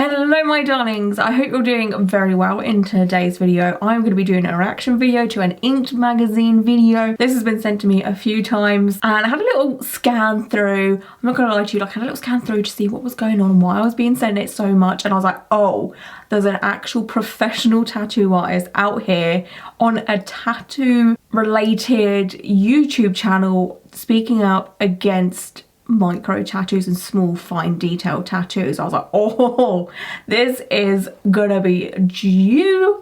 Hello my darlings, I hope you're doing very well. In today's video I'm going to be doing a reaction video to an Inked magazine video. This has been sent to me a few times and I had a little scan through. I'm not going to lie to you, like I had a little scan through to see what was going on, why I was being sent it so much, and I was like, oh, there's an actual professional tattoo artist out here on a tattoo related YouTube channel speaking up against micro tattoos and small fine detail tattoos. I was like, oh, this is gonna be juicy.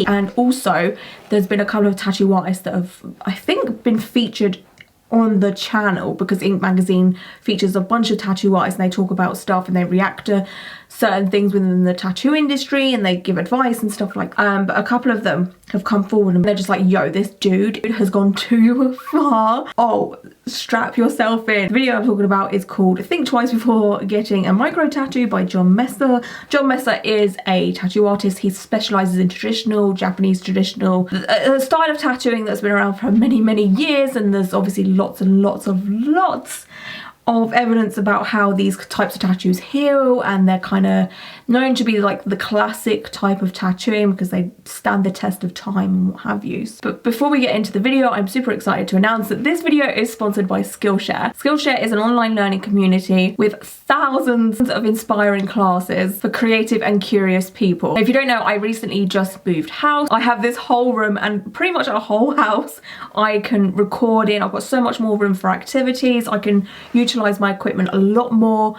And also there's been a couple of tattoo artists that have, I think, been featured on the channel because Inked magazine features a bunch of tattoo artists and they talk about stuff and they react to certain things within the tattoo industry and they give advice and stuff like that. But a couple of them have come forward and they're just like, yo, this dude has gone too far. Oh, strap yourself in. The video I'm talking about is called Think Twice Before Getting a Micro Tattoo by Jon Mesa. Jon Mesa is a tattoo artist. He specializes in traditional, Japanese traditional, a style of tattooing that's been around for many, many years, and there's obviously lots and lots of evidence about how these types of tattoos heal, and they're kind of known to be like the classic type of tattooing because they stand the test of time and what have you. But before we get into the video, I'm super excited to announce that this video is sponsored by Skillshare. Skillshare is an online learning community with thousands of inspiring classes for creative and curious people. If you don't know, I recently just moved house. I have this whole room and pretty much a whole house I can record in. I've got so much more room for activities. I can utilize my equipment a lot more,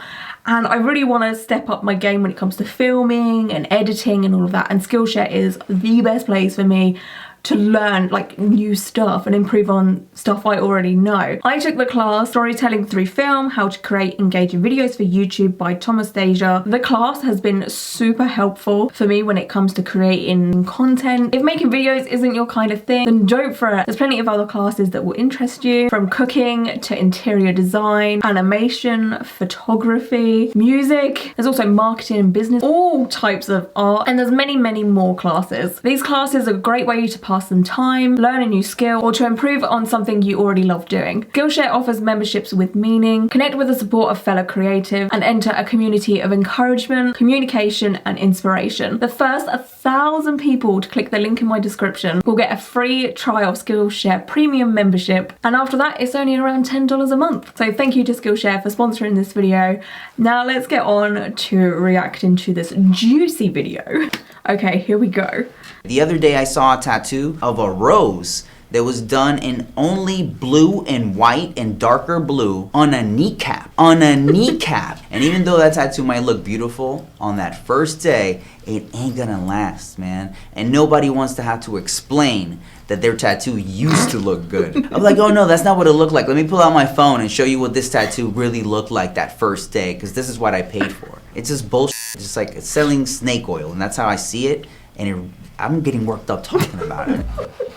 and I really want to step up my game when it comes to filming and editing and all of that, and Skillshare is the best place for me to learn like new stuff and improve on stuff I already know. I took the class Storytelling Through Film, How to Create Engaging Videos for YouTube by Thomas Deja. The class has been super helpful for me when it comes to creating content. If making videos isn't your kind of thing, then don't fret. There's plenty of other classes that will interest you, from cooking to interior design, animation, photography, music. There's also marketing and business, all types of art, and there's many more classes. These classes are a great way to pass some time, learn a new skill, or to improve on something you already love doing. Skillshare offers memberships with meaning, connect with the support of fellow creatives, and enter a community of encouragement, communication, and inspiration. The first 1,000 people to click the link in my description will get a free trial of Skillshare premium membership, and after that it's only around $10 a month. So thank you to Skillshare for sponsoring this video. Now let's get on to reacting to this juicy video. Okay, here we go. The other day I saw a tattoo of a rose that was done in only blue and white and darker blue on a kneecap. On a kneecap. And even though that tattoo might look beautiful on that first day, it ain't gonna last, man. And nobody wants to have to explain that their tattoo used to look good. I'm like, oh no, that's not what it looked like. Let me pull out my phone and show you what this tattoo really looked like that first day, because this is what I paid for. It's just bullshit. It's just like it's selling snake oil, and that's how I see it. And I'm getting worked up talking about it.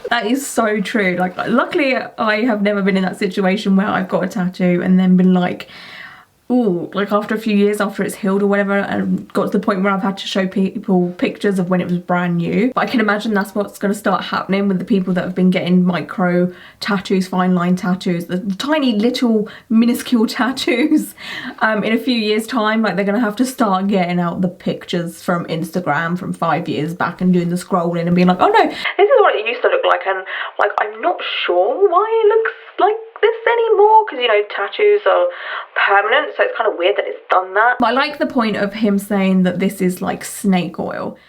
That is so true. Like, luckily I have never been in that situation where I've got a tattoo and then been like, ooh, like after a few years after it's healed or whatever, and got to the point where I've had to show people pictures of when it was brand new. But I can imagine that's what's going to start happening with the people that have been getting micro tattoos, fine line tattoos, the tiny little minuscule tattoos. In a few years time, like, they're going to have to start getting out the pictures from Instagram from 5 years back and doing the scrolling and being like, oh no, this is what it used to look like, and like I'm not sure why it looks like this anymore, because, you know, tattoos are permanent, so it's kind of weird that it's done that. But I like the point of him saying that this is like snake oil.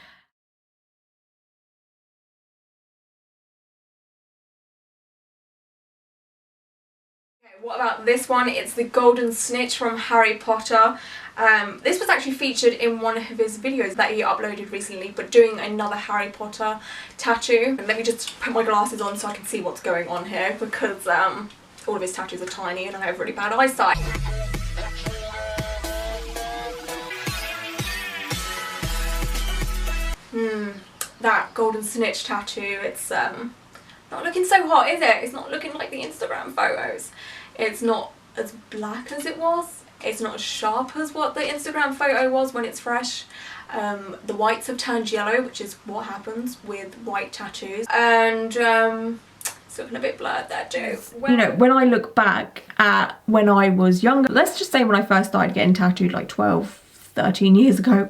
Okay, what about this one? It's the golden snitch from Harry Potter. This was actually featured in one of his videos that he uploaded recently, but doing another Harry Potter tattoo. And let me just put my glasses on so I can see what's going on here, because all of his tattoos are tiny and I have really bad eyesight. That golden snitch tattoo, it's not looking so hot, is it? It's not looking like the Instagram photos. It's not as black as it was. It's not as sharp as what the Instagram photo was when it's fresh. The whites have turned yellow, which is what happens with white tattoos. And it's looking a bit blurred there too. You know, when I look back at when I was younger, let's just say when I first started getting tattooed, like 12, 13 years ago,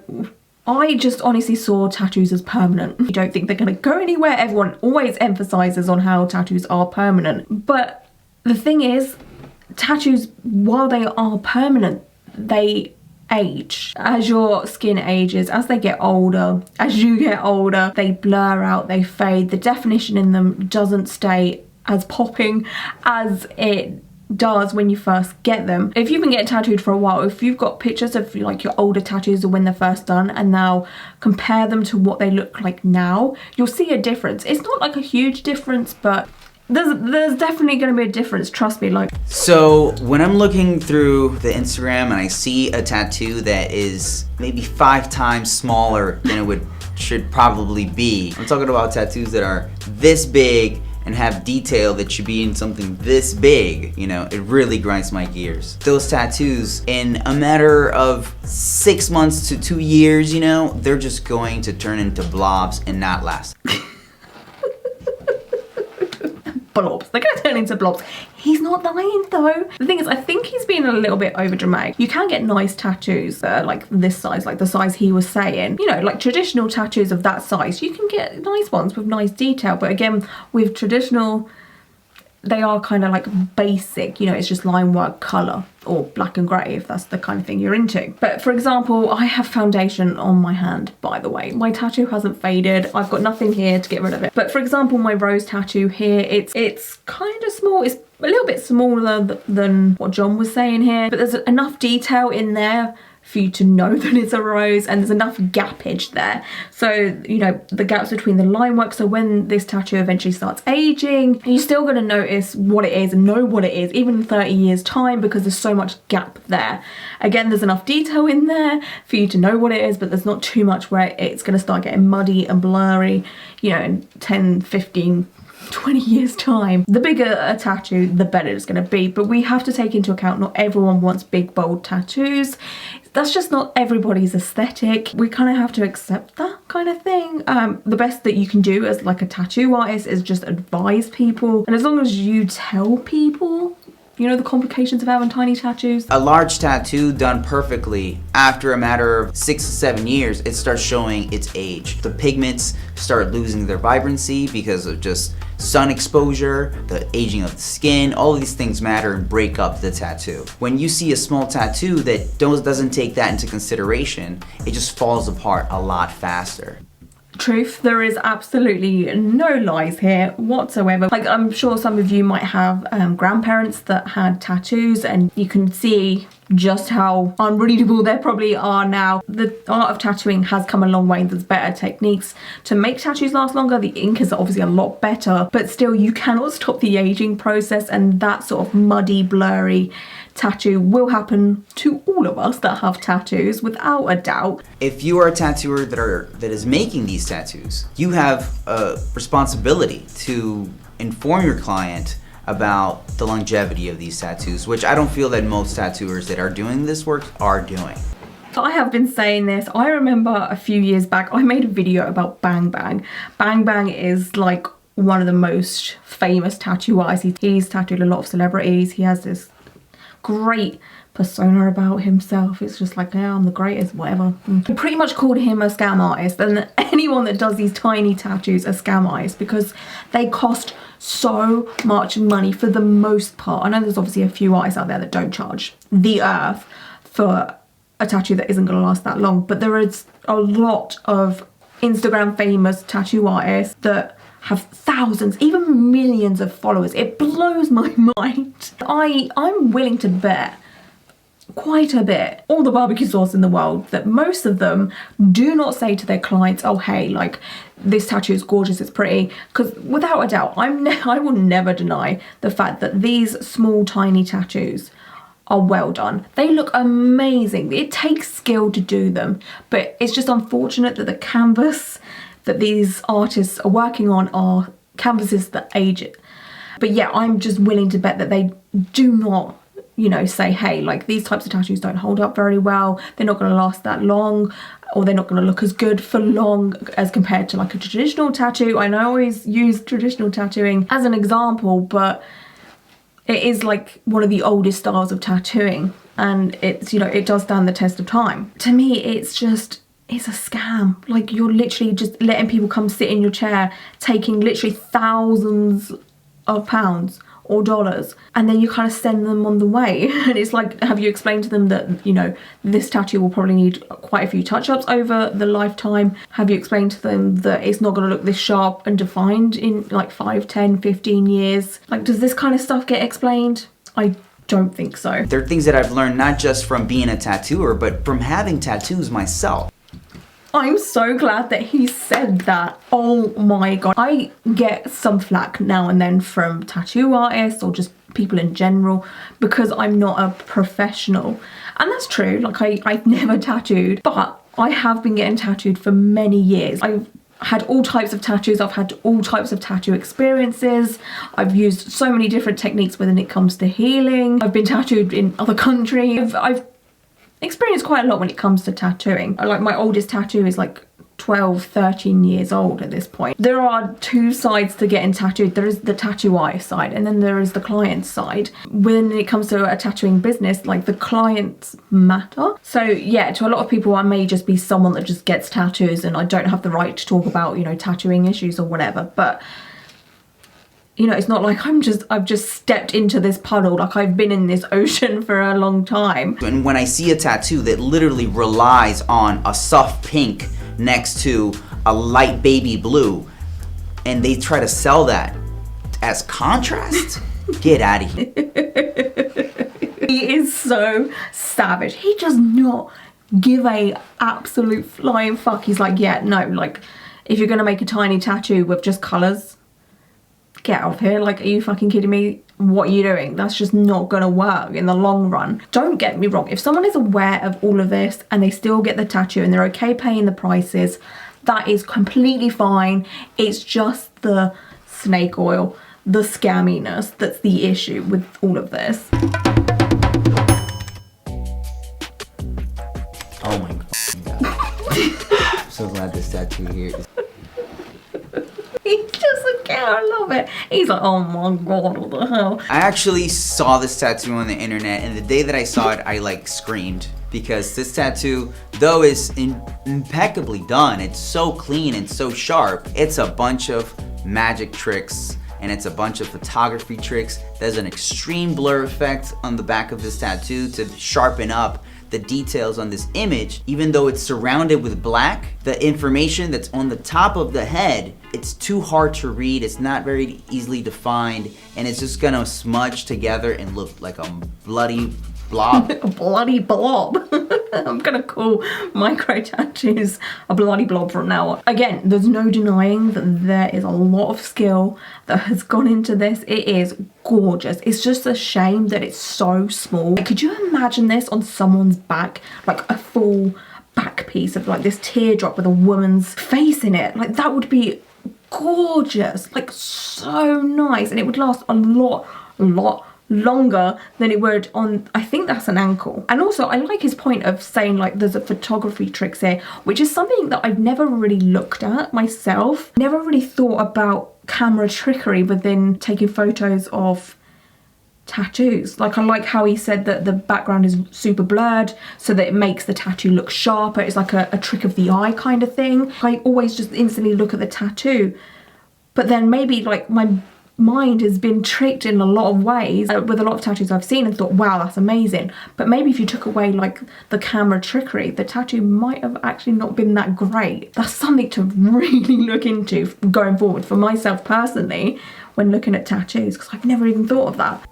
I just honestly saw tattoos as permanent. You don't think they're going to go anywhere. Everyone always emphasizes on how tattoos are permanent. But the thing is, tattoos, while they are permanent, they age. As your skin ages, as they get older, as you get older, they blur out, they fade. The definition in them doesn't stay as popping as it does when you first get them. If you've been getting tattooed for a while, if you've got pictures of like your older tattoos or when they're first done and now compare them to what they look like now, you'll see a difference. It's not like a huge difference, but there's definitely going to be a difference, trust me. Like, so when I'm looking through the Instagram and I see a tattoo that is maybe 5 times smaller than it should probably be, I'm talking about tattoos that are this big and have detail that should be in something this big, you know, it really grinds my gears. Those tattoos, in a matter of 6 months to 2 years, you know, they're just going to turn into blobs and not last. blobs. They're going to turn into blobs. He's not lying though. The thing is, I think he's being a little bit over dramatic. You can get nice tattoos that are like this size, like the size he was saying. You know, like traditional tattoos of that size. You can get nice ones with nice detail. But again, with traditional, they are kind of like basic, you know, it's just line work, colour, or black and grey if that's the kind of thing you're into. But for example, I have foundation on my hand, by the way. My tattoo hasn't faded. I've got nothing here to get rid of it. But for example, my rose tattoo here, it's kind of small. It's a little bit smaller than what Jon was saying here, but there's enough detail in there for you to know that it's a rose, and there's enough gappage there. So, you know, the gaps between the line work, so when this tattoo eventually starts aging, you're still going to notice what it is and know what it is, even in 30 years time, because there's so much gap there. Again, there's enough detail in there for you to know what it is, but there's not too much where it's going to start getting muddy and blurry, you know, in 10, 15, 20 years time. The bigger a tattoo, the better it's going to be, but we have to take into account not everyone wants big bold tattoos. That's just not everybody's aesthetic. We kind of have to accept that kind of thing. The best that you can do as like a tattoo artist is just advise people, and as long as you tell people, you know, the complications of having tiny tattoos. A large tattoo done perfectly, after a matter of 6 to 7 years, it starts showing its age. The pigments start losing their vibrancy because of just sun exposure, the aging of the skin. All of these things matter and break up the tattoo. When you see a small tattoo that doesn't take that into consideration, it just falls apart a lot faster. Truth, there is absolutely no lies here whatsoever. Like, I'm sure some of you might have grandparents that had tattoos, and you can see just how unreadable they probably are now. The art of tattooing has come a long way. There's better techniques to make tattoos last longer. The ink is obviously a lot better, but still you cannot stop the aging process, and that sort of muddy, blurry tattoo will happen to all of us that have tattoos, without a doubt. If you are a tattooer that is making these tattoos, you have a responsibility to inform your client about the longevity of these tattoos, which I don't feel that most tattooers that are doing this work are doing. I have been saying this. I remember a few years back, I made a video about Bang Bang. Bang Bang is like one of the most famous tattoo artists. He's tattooed a lot of celebrities. He has this great persona about himself. It's just like, yeah, I'm the greatest, whatever. I pretty much called him a scam artist, and anyone that does these tiny tattoos are scam artists, because they cost so much money for the most part. I know there's obviously a few artists out there that don't charge the earth for a tattoo that isn't going to last that long, but there is a lot of Instagram famous tattoo artists that have thousands, even millions of followers. It blows my mind. I'm willing to bet quite a bit, all the barbecue sauce in the world, that most of them do not say to their clients, oh hey, like, this tattoo is gorgeous, it's pretty, because without a doubt, I will never deny the fact that these small tiny tattoos are well done. They look amazing. It takes skill to do them, but it's just unfortunate that the canvas that these artists are working on are canvases that age it. But yeah, I'm just willing to bet that they do not, you know, say, hey, like, these types of tattoos don't hold up very well, they're not going to last that long, or they're not going to look as good for long as compared to like a traditional tattoo. And I always use traditional tattooing as an example, but it is like one of the oldest styles of tattooing. and it's, you know, it does stand the test of time. To me, it's a scam. Like, you're literally just letting people come sit in your chair, taking literally thousands of pounds or dollars, and then you kind of send them on the way. And it's like, have you explained to them that, you know, this tattoo will probably need quite a few touch-ups over the lifetime? Have you explained to them that it's not going to look this sharp and defined in like 5, 10, 15 years? Like, does this kind of stuff get explained? I don't think so. There are things that I've learned not just from being a tattooer, but from having tattoos myself. I'm so glad that he said that. Oh my god. I get some flack now and then from tattoo artists or just people in general because I'm not a professional. And that's true. Like, I've never tattooed, but I have been getting tattooed for many years. I've had all types of tattoos. I've had all types of tattoo experiences. I've used so many different techniques when it comes to healing. I've been tattooed in other countries. I've experienced quite a lot when it comes to tattooing. Like, my oldest tattoo is like 12, 13 years old at this point. There are two sides to getting tattooed. There is the tattoo artist side, and then there is the client side. When it comes to a tattooing business, like, the clients matter. So yeah, to a lot of people, I may just be someone that just gets tattoos and I don't have the right to talk about, you know, tattooing issues or whatever. But you know, it's not like I've just stepped into this puddle. Like, I've been in this ocean for a long time. And when I see a tattoo that literally relies on a soft pink next to a light baby blue, and they try to sell that as contrast, get out of here. He is so savage. He does not give a absolute flying fuck. He's like, yeah, no, like, if you're gonna make a tiny tattoo with just colours, get out of here. Like, are you fucking kidding me? What are you doing? That's just not gonna work in the long run. Don't get me wrong, if someone is aware of all of this and they still get the tattoo and they're okay paying the prices, that is completely fine. It's just the snake oil, the scamminess, that's the issue with all of this. Oh my god. I'm so glad this tattoo here is... He doesn't care. I love it. He's like, oh my god, what the hell? I actually saw this tattoo on the internet, and the day that I saw it, I like screamed, because this tattoo, though is impeccably done, it's so clean and so sharp, it's a bunch of magic tricks and it's a bunch of photography tricks. There's an extreme blur effect on the back of this tattoo to sharpen up the details on this image. Even though it's surrounded with black, the information that's on the top of the head, it's too hard to read, it's not very easily defined, and it's just gonna smudge together and look like a bloody blob. A bloody blob. I'm gonna call micro tattoos a bloody blob from now on. Again, there's no denying that there is a lot of skill that has gone into this. It is gorgeous. It's just a shame that it's so small. Could you imagine this on someone's back? Like a full back piece of like this teardrop with a woman's face in it. Like, that would be gorgeous. Like, so nice. And it would last a lot longer than it would on, I think that's an ankle. And also, I like his point of saying like there's a photography tricks here, which is something that I've never really looked at myself. Never really thought about camera trickery within taking photos of tattoos. Like, I like how he said that the background is super blurred so that it makes the tattoo look sharper. It's like a trick of the eye kind of thing. I always just instantly look at the tattoo, but then maybe like my mind has been tricked in a lot of ways with a lot of tattoos I've seen and thought, wow, that's amazing. But maybe if you took away like the camera trickery, the tattoo might have actually not been that great. That's something to really look into going forward for myself personally when looking at tattoos, because I've never even thought of that.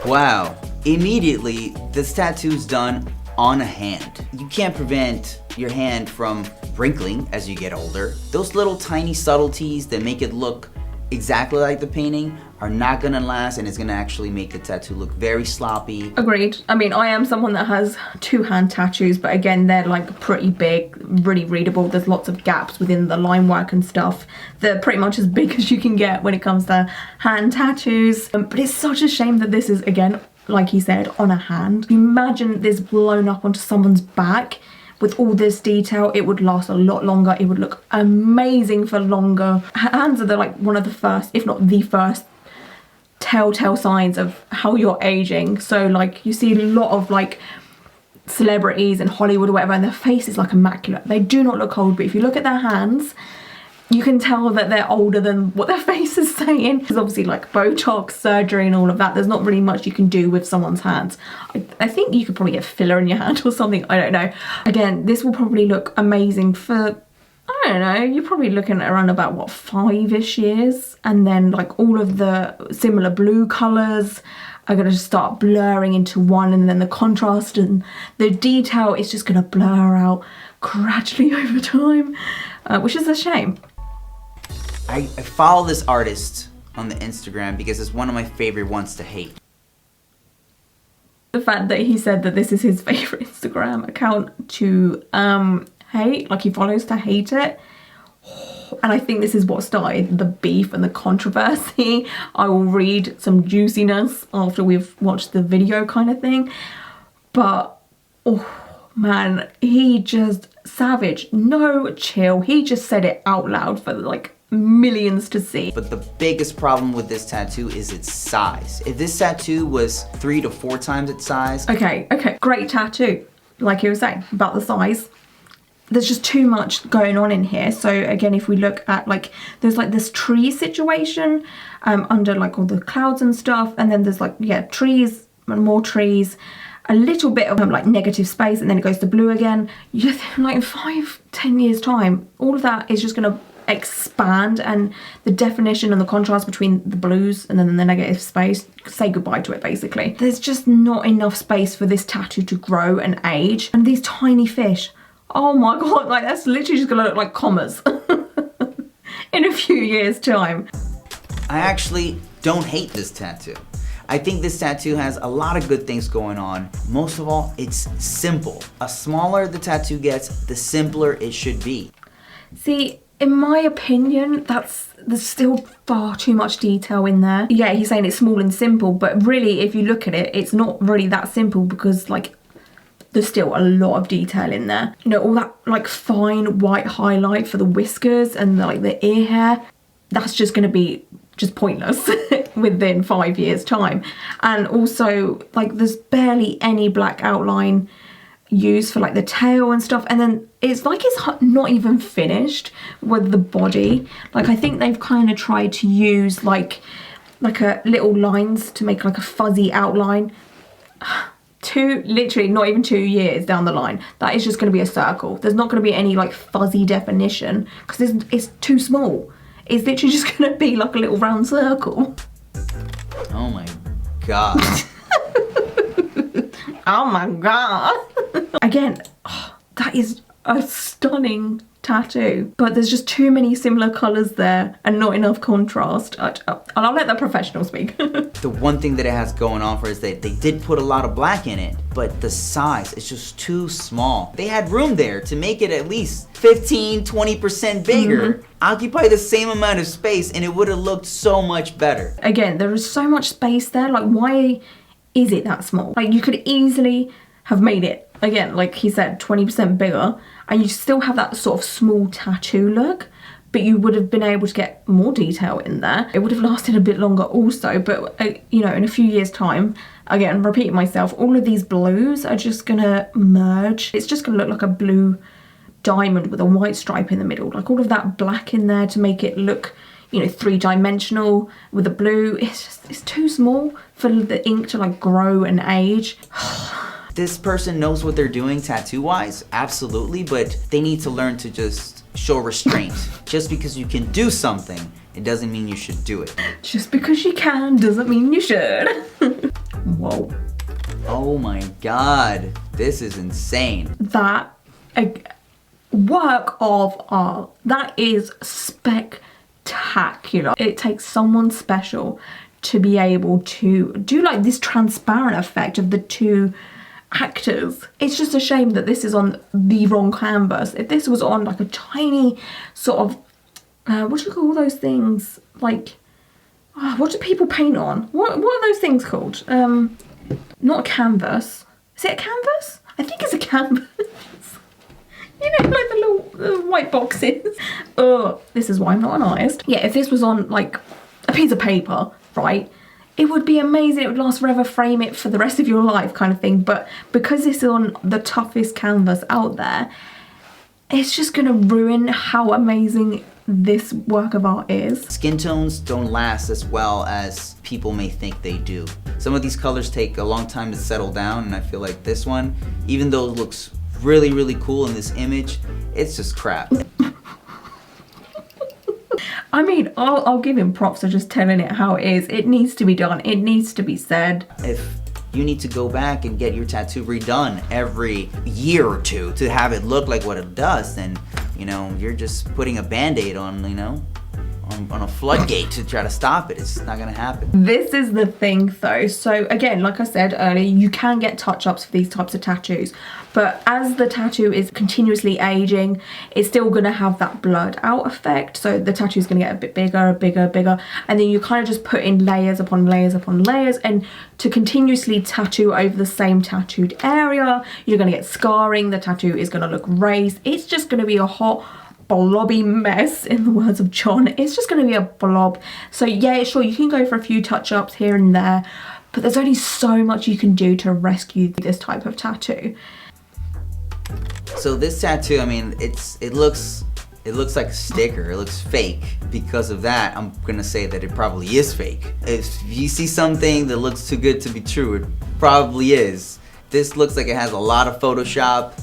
Wow. Immediately, this tattoo's done on a hand. You can't prevent your hand from wrinkling as you get older. Those little tiny subtleties that make it look exactly like the painting are not gonna last, and it's gonna actually make the tattoo look very sloppy. Agreed. I mean, I am someone that has 2 hand tattoos, but again, they're like pretty big, really readable. There's lots of gaps within the line work and stuff. They're pretty much as big as you can get when it comes to hand tattoos. But it's such a shame that this is, again, like he said, on a hand. Imagine this blown up onto someone's back with all this detail. It would last a lot longer. It would look amazing for longer. Hands are like one of the first, if not the first telltale signs of how you're aging. So like you see a lot of like celebrities in Hollywood or whatever, and their face is like immaculate. They do not look old, but if you look at their hands, you can tell that they're older than what their face is saying. There's obviously like Botox surgery and all of that. There's not really much you can do with someone's hands. I think you could probably get filler in your hand or something. I don't know. Again, this will probably look amazing for, I don't know, you're probably looking at around about, what, 5-ish years? And then like all of the similar blue colours are going to start blurring into one, and then the contrast and the detail is just going to blur out gradually over time, which is a shame. I follow this artist on the Instagram because it's one of my favorite ones to hate. The fact that he said that this is his favourite Instagram account to hate, like he follows to hate it. And I think this is what started the beef and the controversy. I will read some juiciness after we've watched the video kind of thing. But, oh man, he just savage, no chill. He just said it out loud for like millions to see. But the biggest problem with this tattoo is its size. If this tattoo was 3 to 4 times its size. Okay, great tattoo. Like he was saying about the size. There's just too much going on in here. So again, if we look at like, there's like this tree situation under like all the clouds and stuff. And then there's like, yeah, trees and more trees. A little bit of like negative space, and then it goes to blue again. You think like in 5-10 years time, all of that is just gonna expand, and the definition and the contrast between the blues and then the negative space, say goodbye to it basically. There's just not enough space for this tattoo to grow and age. And these tiny fish, oh my god, like that's literally just gonna look like commas in a few years time. I actually don't hate this tattoo. I think this tattoo has a lot of good things going on. Most of all, it's simple. The smaller the tattoo gets, the simpler it should be. See, in my opinion, there's still far too much detail in there. Yeah, he's saying it's small and simple, but really, if you look at it, it's not really that simple, because like, there's still a lot of detail in there. You know, all that like fine white highlight for the whiskers and like the ear hair, that's just gonna be just pointless within 5 years time. And also like there's barely any black outline used for like the tail and stuff, and then it's like it's not even finished with the body. Like I think they've kind of tried to use like a little lines to make like a fuzzy outline. Literally not even 2 years down the line, that is just going to be a circle. There's not going to be any like fuzzy definition, because it's too small. It's literally just going to be like a little round circle. Oh my god. Oh my god. Again, that is a stunning tattoo, but there's just too many similar colours there and not enough contrast. I'll let the professional speak. The one thing that it has going on for it is that they did put a lot of black in it, but the size is just too small. They had room there to make it at least 15-20% bigger, occupy the same amount of space, and it would have looked so much better. Again, there is so much space there. Like, why is it that small? Like, you could easily have made it, again, like he said, 20% bigger, and you still have that sort of small tattoo look, but you would have been able to get more detail in there. It would have lasted a bit longer also, but you know, in a few years time, again, repeating myself, all of these blues are just gonna merge. It's just gonna look like a blue diamond with a white stripe in the middle. Like all of that black in there to make it look, you know, 3-dimensional with the blue. It's too small for the ink to like grow and age. This person knows what they're doing tattoo-wise, absolutely, but they need to learn to just show restraint. Just because you can do something, it doesn't mean you should do it. Just because you can doesn't mean you should. Whoa. Oh my god, this is insane. That work of art, that is spectacular. It takes someone special to be able to do like this transparent effect of the two actors. It's just a shame that this is on the wrong canvas. If this was on like a tiny sort of what do you call those things, like what do people paint on, what are those things called? Not a canvas. Is it a canvas? I think it's a canvas. You know, like the little white boxes. Oh, this is why I'm not an artist. Yeah, if this was on like a piece of paper, right, it would be amazing, it would last forever, frame it for the rest of your life kind of thing. But because this is on the toughest canvas out there, it's just gonna ruin how amazing this work of art is. Skin tones don't last as well as people may think they do. Some of these colors take a long time to settle down, and I feel like this one, even though it looks really, really cool in this image, it's just crap. I mean, I'll give him props for just telling it how it is. It needs to be done. It needs to be said. If you need to go back and get your tattoo redone every year or two to have it look like what it does, then, you know, you're just putting a band-aid on, you know, on a floodgate to try to stop it. It's not gonna happen. This is the thing though. So again, like I said earlier, you can get touch-ups for these types of tattoos, but as the tattoo is continuously aging, it's still gonna have that blurred out effect. So the tattoo is gonna get a bit bigger, bigger, and then you kind of just put in layers upon layers upon layers, and to continuously tattoo over the same tattooed area, you're gonna get scarring, the tattoo is gonna look raised. It's just gonna be a hot, blobby mess, in the words of Jon. It's just going to be a blob. So yeah, sure, you can go for a few touch-ups here and there, but there's only so much you can do to rescue this type of tattoo. So this tattoo, I mean, it looks like a sticker. It looks fake. Because of that, I'm gonna say that it probably is fake. If you see something that looks too good to be true, it probably is. This looks like it has a lot of Photoshop.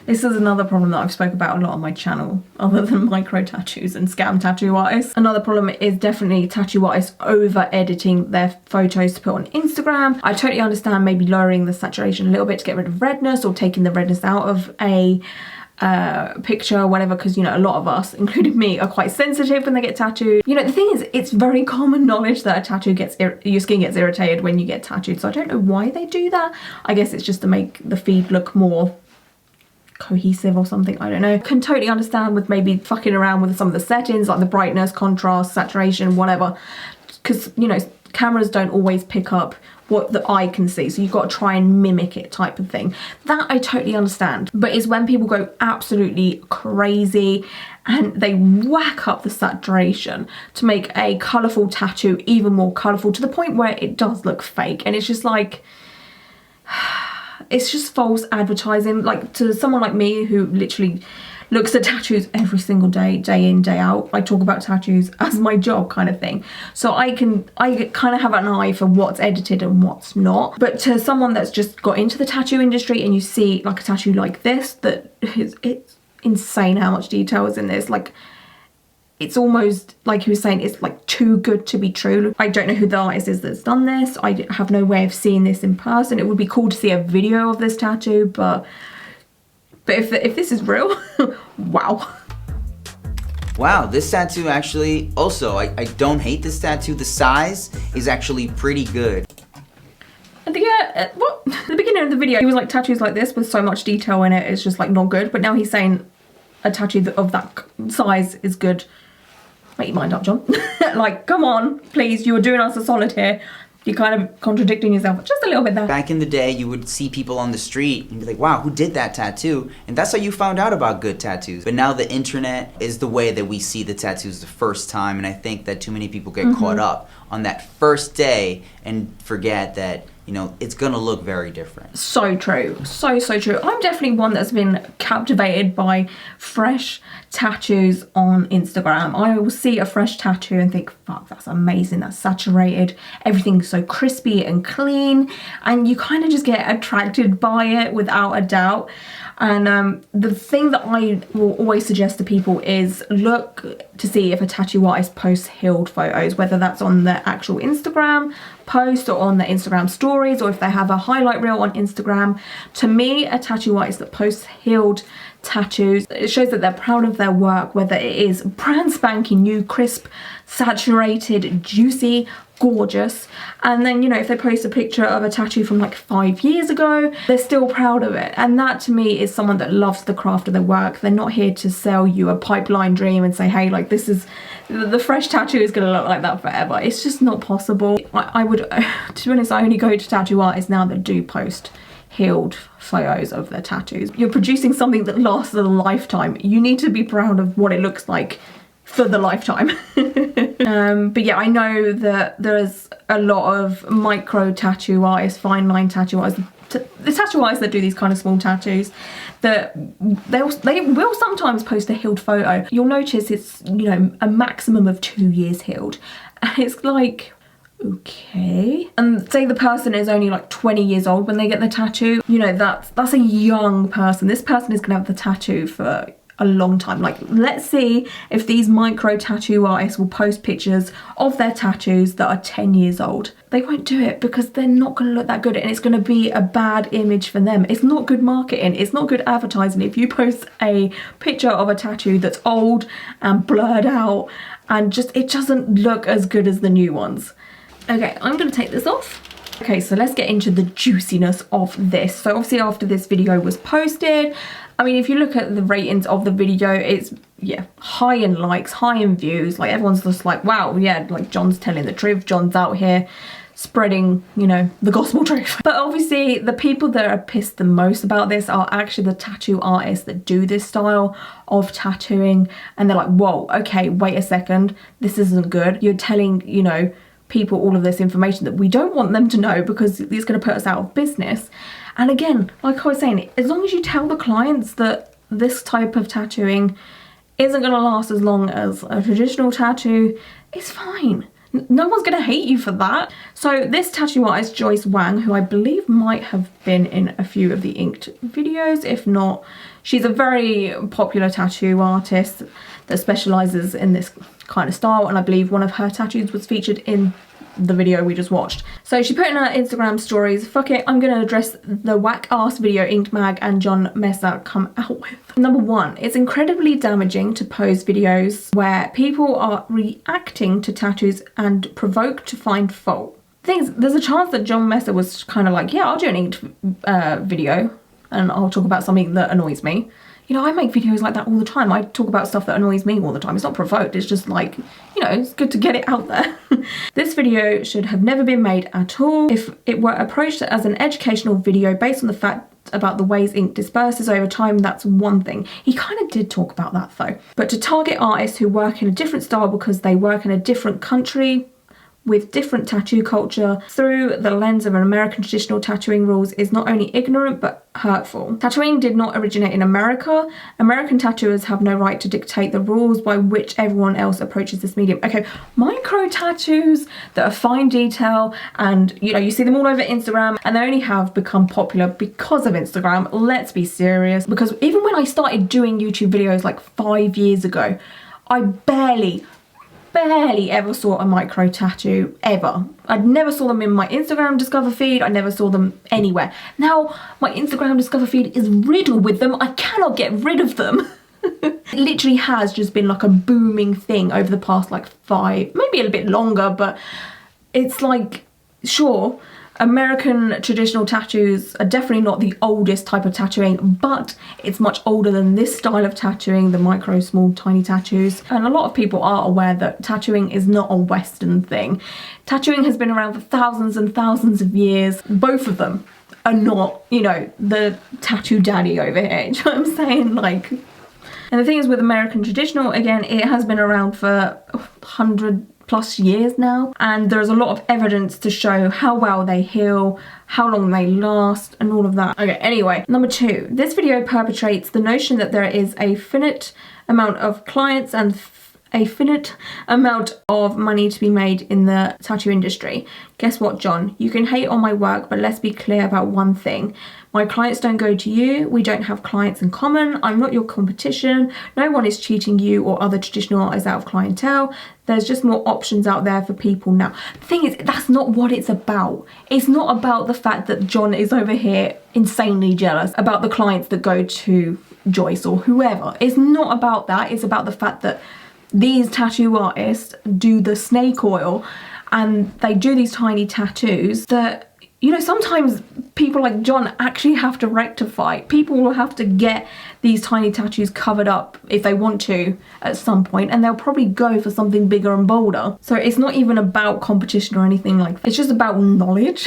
This is another problem that I've spoke about a lot on my channel, other than micro tattoos and scam tattoo artists. Another problem is definitely tattoo artists over editing their photos to put on Instagram. I totally understand maybe lowering the saturation a little bit to get rid of redness, or taking the redness out of a picture or whatever, because, you know, a lot of us, including me, are quite sensitive when they get tattooed. You know, the thing is, it's very common knowledge that a tattoo your skin gets irritated when you get tattooed, so I don't know why they do that. I guess it's just to make the feed look more cohesive or something, I don't know. Can totally understand with maybe fucking around with some of the settings, like the brightness, contrast, saturation, whatever, because, you know, cameras don't always pick up what the eye can see, so you've got to try and mimic it type of thing. That I totally understand, but it's when people go absolutely crazy and they whack up the saturation to make a colourful tattoo even more colourful, to the point where it does look fake, and it's just like, it's just false advertising. Like, to someone like me who literally looks at tattoos every single day, day in, day out. I talk about tattoos as my job kind of thing. So I kind of have an eye for what's edited and what's not. But to someone that's just got into the tattoo industry and you see like a tattoo like this, it's insane how much detail is in this. Like, it's almost like he was saying, it's like too good to be true. I don't know who the artist is that's done this. I have no way of seeing this in person. It would be cool to see a video of this tattoo, but if this is real, wow. Wow, this tattoo actually, also, I don't hate this tattoo. The size is actually pretty good. At the beginning of the video, he was like, tattoos like this with so much detail in it, it's just like not good. But now he's saying a tattoo of that size is good. Make your mind up, Jon. Like, come on, please, you were doing us a solid here. You're kind of contradicting yourself just a little bit there. Back in the day, you would see people on the street and be like, wow, who did that tattoo? And that's how you found out about good tattoos. But now the internet is the way that we see the tattoos the first time, and I think that too many people get caught up on that first day and forget that, you know, it's gonna look very different. So true. So true. I'm definitely one that's been captivated by fresh tattoos on Instagram. I will see a fresh tattoo and think, fuck, that's amazing, that's saturated, everything's so crispy and clean, and you kind of just get attracted by it without a doubt. And the thing that I will always suggest to people is look to see if a tattoo artist posts healed photos, whether that's on their actual Instagram post or on their Instagram stories, or if they have a highlight reel on Instagram. To me, a tattoo artist that posts healed tattoos, it shows that they're proud of their work, whether it is brand spanking new, crisp, saturated, juicy, gorgeous. And then, you know, if they post a picture of a tattoo from like 5 years ago, they're still proud of it. And that to me is someone that loves the craft of their work. They're not here to sell you a pipeline dream and say, hey, like, this is the fresh tattoo is going to look like that forever. It's just not possible. I would, to be honest, I only go to tattoo artists now that do post healed photos of their tattoos. You're producing something that lasts a lifetime. You need to be proud of what it looks like for the lifetime. But yeah, I know that there's a lot of micro tattoo artists, fine line tattoo artists, the tattoo artists that do these kind of small tattoos, that they will sometimes post a healed photo. You'll notice it's, you know, a maximum of 2 years healed. And it's like, okay. And say the person is only like 20 years old when they get the tattoo, you know, that's a young person. This person is gonna have the tattoo for a long time. Like, let's see if these micro tattoo artists will post pictures of their tattoos that are 10 years old. They won't do it because they're not going to look that good, and it's going to be a bad image for them. It's not good marketing, it's not good advertising if you post a picture of a tattoo that's old and blurred out and just, it doesn't look as good as the new ones. Okay, I'm going to take this off. Okay, so let's get into the juiciness of this. So obviously after this video was posted, I mean, if you look at the ratings of the video, it's, yeah, high in likes, high in views. Like, everyone's just like, wow, yeah, like, Jon's telling the truth. Jon's out here spreading, you know, the gospel truth. But obviously the people that are pissed the most about this are actually the tattoo artists that do this style of tattooing. And they're like, whoa, okay, wait a second, this isn't good. You're telling, you know, people all of this information that we don't want them to know because it's going to put us out of business. And again, like I was saying, as long as you tell the clients that this type of tattooing isn't going to last as long as a traditional tattoo, it's fine. No one's going to hate you for that. So this tattoo artist, Joyce Wang, who I believe might have been in a few of the Inked videos, if not, she's a very popular tattoo artist that specialises in this kind of style, and I believe one of her tattoos was featured in the video we just watched. So she put in her Instagram stories, fuck it, I'm gonna address the whack ass video Inked Mag and Jon Mesa come out with. Number one, it's incredibly damaging to post videos where people are reacting to tattoos and provoke to find fault. There's a chance that Jon Mesa was kind of like, yeah, I'll do an Inked video and I'll talk about something that annoys me. You know, I make videos like that all the time. I talk about stuff that annoys me all the time. It's not provoked, it's just like, you know, it's good to get it out there. This video should have never been made at all. If it were approached as an educational video based on the fact about the ways ink disperses over time, that's one thing. He kind of did talk about that though. But to target artists who work in a different style because they work in a different country with different tattoo culture through the lens of an American traditional tattooing rules is not only ignorant but hurtful. Tattooing did not originate in America. American tattooers have no right to dictate the rules by which everyone else approaches this medium. Okay, micro tattoos that are fine detail, and you know, you see them all over Instagram, and they only have become popular because of Instagram. Let's be serious, because even when I started doing YouTube videos like 5 years ago, I barely ever saw a micro tattoo, ever. I never saw them in my Instagram Discover feed, I never saw them anywhere. Now my Instagram Discover feed is riddled with them, I cannot get rid of them. It literally has just been like a booming thing over the past like 5, maybe a little bit longer, but it's like, sure, American traditional tattoos are definitely not the oldest type of tattooing, but it's much older than this style of tattooing, the micro, small, tiny tattoos. And a lot of people are aware that tattooing is not a Western thing. Tattooing has been around for thousands and thousands of years. Both of them are not, you know, the tattoo daddy over here. Do you know what I'm saying? Like, and the thing is with American traditional, again, it has been around for 100+ years now, and there's a lot of evidence to show how well they heal, how long they last, and all of that. Okay, anyway, number 2, this video perpetrates the notion that there is a finite amount of clients and a finite amount of money to be made in the tattoo industry. Guess what, Jon? You can hate on my work, but let's be clear about one thing. My clients don't go to you. We don't have clients in common. I'm not your competition. No one is cheating you or other traditional artists out of clientele. There's just more options out there for people now. The thing is, that's not what it's about. It's not about the fact that Jon is over here insanely jealous about the clients that go to Joyce or whoever. It's not about that. It's about the fact that these tattoo artists do the snake oil and they do these tiny tattoos that, you know, sometimes people like Jon actually have to rectify. People will have to get these tiny tattoos covered up if they want to at some point, and they'll probably go for something bigger and bolder. So it's not even about competition or anything like that. It's just about knowledge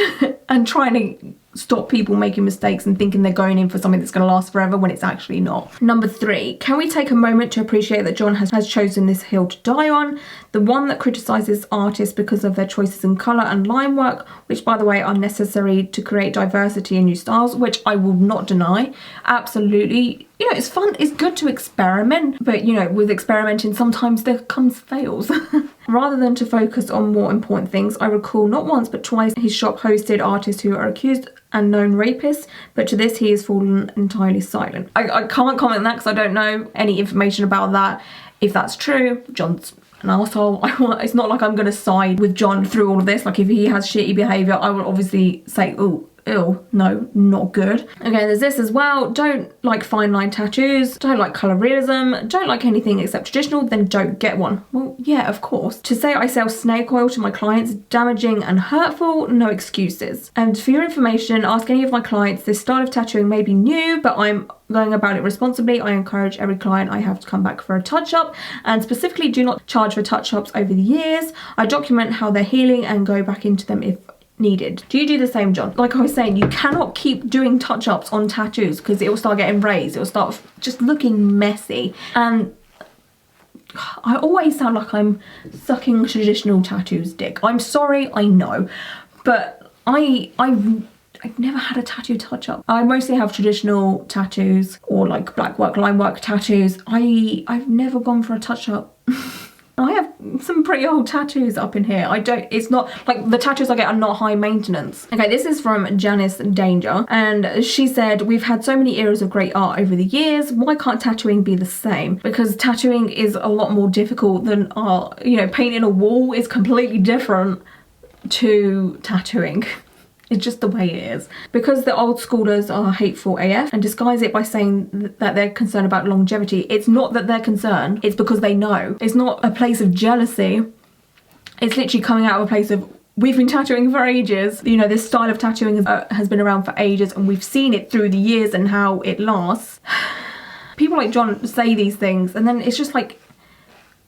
and trying to stop people making mistakes and thinking they're going in for something that's going to last forever when it's actually not. Number 3, can we take a moment to appreciate that Jon has chosen this hill to die on, the one that criticises artists because of their choices in colour and line work, which by the way are necessary to create diversity and new styles, which I will not deny. Absolutely, you know, it's fun, it's good to experiment, but you know, with experimenting sometimes there comes fails. Rather than to focus on more important things, I recall not once but twice his shop hosted artists who are accused and known rapists, but to this he has fallen entirely silent. I can't comment on that because I don't know any information about that. If that's true, Jon's an arsehole. It's not like I'm going to side with Jon through all of this. Like if he has shitty behaviour, I will obviously say, oh, ew, no, not good. Okay, there's this as well. Don't like fine line tattoos, don't like colour realism, don't like anything except traditional, then don't get one. Well, yeah, of course. To say I sell snake oil to my clients, damaging and hurtful, no excuses. And for your information, ask any of my clients, this style of tattooing may be new, but I'm going about it responsibly. I encourage every client I have to come back for a touch-up, and specifically do not charge for touch-ups over the years. I document how they're healing and go back into them if needed. Do you do the same, Jon? Like I was saying, you cannot keep doing touch-ups on tattoos because it will start getting raised, it will start just looking messy, and I always sound like I'm sucking traditional tattoos dick. I'm sorry, I know, but I've never had a tattoo touch-up. I mostly have traditional tattoos or like black work, line work tattoos. I've never gone for a touch-up. I have some pretty old tattoos up in here. It's not, like, the tattoos I get are not high maintenance. Okay, this is from Janice Danger, and she said, we've had so many eras of great art over the years, why can't tattooing be the same? Because tattooing is a lot more difficult than art. You know, painting a wall is completely different to tattooing. It's just the way it is. Because the old schoolers are hateful AF and disguise it by saying that they're concerned about longevity. It's not that they're concerned, it's because they know. It's not a place of jealousy. It's literally coming out of a place of, we've been tattooing for ages. You know, this style of tattooing has been around for ages, and we've seen it through the years and how it lasts. People like Jon say these things, and then it's just like,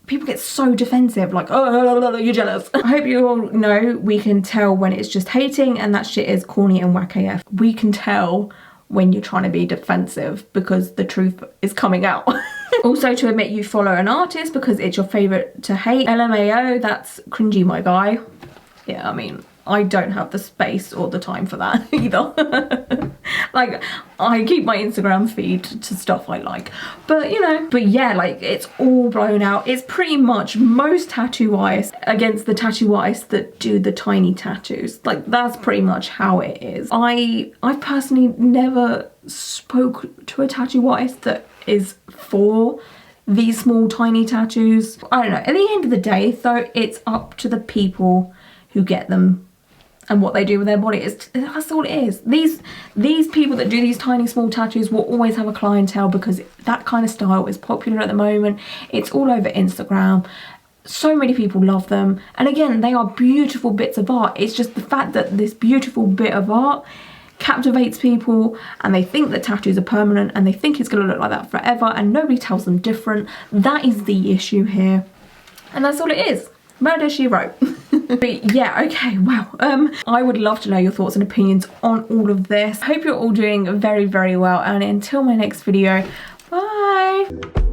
people get so defensive, like, oh, you're jealous. I hope you all know we can tell when it's just hating and that shit is corny and whack AF. We can tell when you're trying to be defensive because the truth is coming out. Also, to admit you follow an artist because it's your favourite to hate. LMAO, that's cringy, my guy. Yeah, I mean, I don't have the space or the time for that either. Like, I keep my Instagram feed to stuff I like. But, you know, but yeah, like, it's all blown out. It's pretty much most tattoo artists against the tattoo artists that do the tiny tattoos. Like, that's pretty much how it is. I personally never spoke to a tattoo artist that is for these small tiny tattoos. I don't know. At the end of the day, though, it's up to the people who get them and what they do with their body. That's all it is. These people that do these tiny small tattoos will always have a clientele because that kind of style is popular at the moment. It's all over Instagram. So many people love them. And again, they are beautiful bits of art. It's just the fact that this beautiful bit of art captivates people and they think that tattoos are permanent and they think it's going to look like that forever and nobody tells them different. That is the issue here. And that's all it is. Murder, she wrote. But yeah, okay, wow. I would love to know your thoughts and opinions on all of this. I hope you're all doing very, very well, and until my next video, bye.